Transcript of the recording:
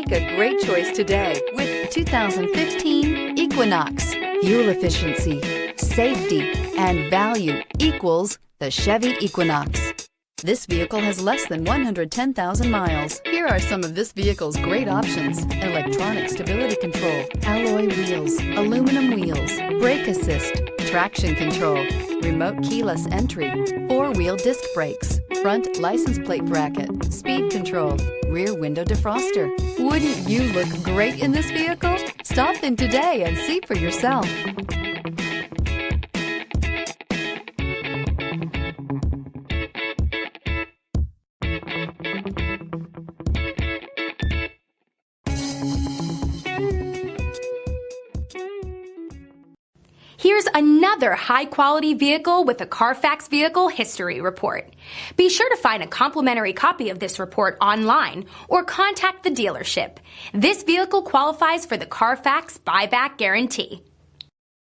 Make a great choice today with 2015 Equinox. Fuel efficiency, safety, and value equals the Chevy Equinox. This vehicle has less than 110,000 miles. Here are some of this vehicle's great options: electronic stability control, alloy wheels, aluminum wheels, brake assist, traction control, remote keyless entry, four-wheel disc brakes, front license plate bracket, speed control, rear window defroster. Wouldn't you look great in this vehicle? Stop in today and see for yourself. Here's another high-quality vehicle with a Carfax Vehicle History Report. Be sure to find a complimentary copy of this report online or contact the dealership. This vehicle qualifies for the Carfax Buyback Guarantee.